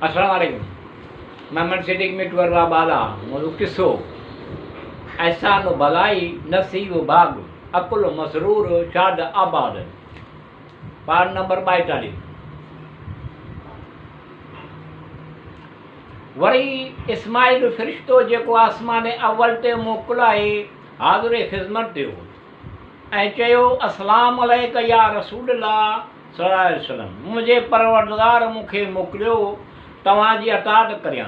अस्सलाम वालेकुम। मोहम्मद सिद्दीक मिटवर बाला मोरू किस्सो ऐसा नो भलाई नसीब बाग अकुल मसरूर शाद आबाद पार नंबर 42। वरी इस्माइल फ़रिश्तो जेको आसमान अव्वल ते मोकिलाए हाज़िर ख़िज़मत थियो ऐं चयो अस्सलाम अलैका या रसूलल्लाह सल्लल्लाहु अलैहि वसल्लम, मुंहिंजे परवरदिगार मूंखे मोकिलियो तव्हांजी अताअत करियां।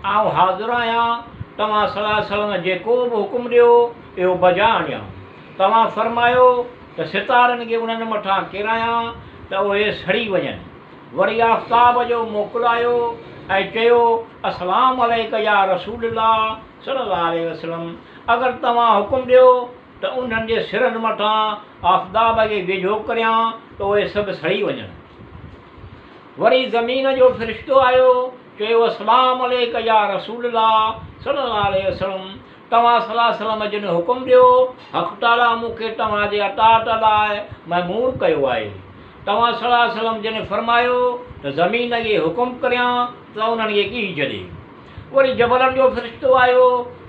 आउं हाज़िर आहियां तव्हां सल्लल्लाहु अलैहि वसल्लम जेको बि हुकुम ॾियो इहो बजा आणियां। तव्हां फ़रमायो त सितारनि खे उन्हनि मथां किरायां त उहे सड़ी वञनि। वरी आफ़्ताब जो मोकिलायो ऐं चयो अस्सलाम अलैका या रसूलल्लाह सल्लल्लाहु अलैहि वसल्लम, अगरि तव्हां हुकुम ॾियो त उन्हनि जे सिरनि मथां आफ़्ताब खे वेझो करियां त उहे सभु सड़ी वञनि। वरी ज़मीन जो फ़रिश्तो आयो, चयो अस्सलाम अलैका या रसूलल्लाह सल्लल्लाहु अलैहि वसल्लम, तव्हां सल्लल्लाहु अलैहि वसल्लम जिन हुकुम ॾियो हक़ ताला मूंखे तव्हांजे अताअत लाइ मइमूर कयो आहे। तव्हां सल्लल्लाहु अलैहि वसल्लम जिन फ़रमायो त ज़मीन खे हुकुम करियां त उन्हनि खे कीअं छॾे। वरी जबलनि जो फ़रिश्तो आयो,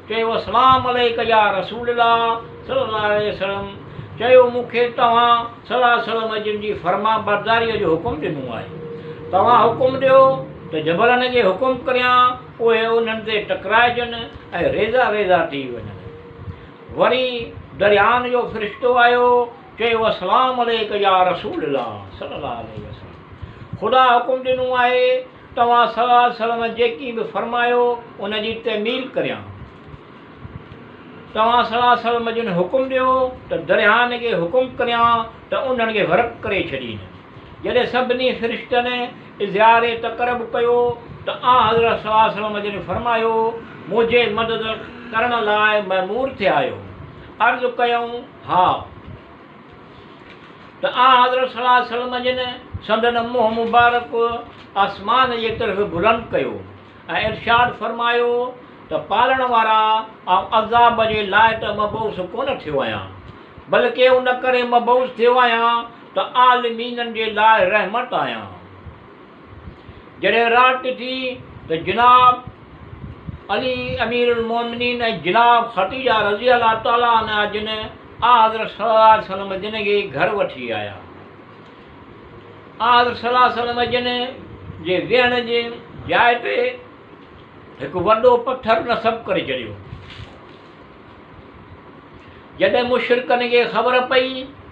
चयो अस्सलाम अलैका या रसूलल्लाह सल्लल्लाहु अलैहि वसल्लम, चयो मूंखे तव्हां सल्लल्लाहु अलैहि वसल्लम जिन जी फ़र्मा बरदारीअ जो हुकुम ॾिनो आहे। तव्हां हुकुम ॾियो त जबलनि खे हुकुम करियां उहे उन्हनि ते टकराइजनि ऐं रेज़ा रेज़ा थी वञनि। वरी दरियाहनि जो फ़रिश्तो आयो, चयो अस्सलाम अलैका या रसूलल्लाह सल्लल्लाहु अलैहि वसल्लम, ख़ुदा हुकुम ॾिनो आहे तव्हां सल्लल्लाहु अलैहि वसल्लम जेकी बि फ़रमायो उन जी तमील करियां। तव्हां सल्लल्लाहु अलैहि वसल्लम जिन हुकुम ॾियो त दरियाहनि खे हुकुम करियां त उन्हनि खे ग़रक़ करे छॾीनि। जॾहिं सभिनी फ़रिश्तनि इज़हार तक़रब कयो त हज़रत सल्लल्लाहु अलैहि वसल्लम जिन फ़रमायो मुंहिंजे मदद करण लाइ मइमूर थिया आहियो। अर्ज़ु कयूं हा, त हज़रत सल्लल्लाहु अलैहि वसल्लम जिन संदन मुंहुं मुबारक आसमान जे तरफ़ बुलंद कयो ऐं इरशाद फ़रमायो त पालण वारा ऐं अज़ाब जे लाइ त मबऊस कोन थियो आहियां, बल्कि उन करे मबऊस थियो आहियां त आलमीननि जे लाइ रहमत आहियां। जॾहिं राति थी त जनाब अली अमीरुल मोमिनीन ऐं जनाब ख़दीजा रज़ी अल्लाह ताला अन्हा जिन हज़रत सल्लल्लाहु अलैहि वसल्लम जिन खे घर वठी आया। हज़रत सल्लल्लाहु अलैहि वसल्लम जिन जे वेहण जे जाइ ते हिकु वॾो पथर नसब करे छॾियो। जॾहिं मुशरिकनि खे ख़बर पई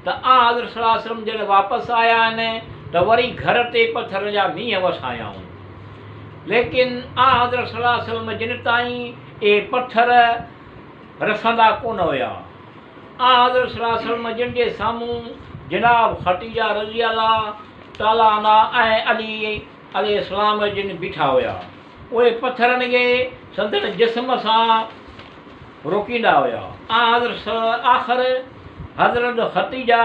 त हज़रत सल्लल्लाहु अलैहि वसल्लम जॾहिं वापसि आया आहिनि त वरी घर ते पथर जा मींहं वसायाऊं, लेकिन हज़रत सल्लल्लाहु अलैहि वसल्लम जिन ताईं इहे पथर रसंदा कोन हुया। हज़रत सल्लल्लाहु अलैहि वसल्लम जिन जे साम्हूं जनाब ख़दीजा रज़ी अल्लाह ताला अन्हा ऐं अली अलैहिस्सलाम जिन बीठा हुया, उहे पथरनि खे संदन जिस्म सां रोकींदा हुया। आख़िर हज़रत ख़दीजा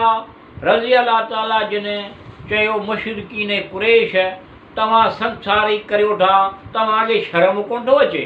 रज़ी अल्लाह ताला जिन चयो मुशरिकीन कुरैश, तव्हां संसारी करे वठा, तव्हांखे शर्म कोन थो अचे।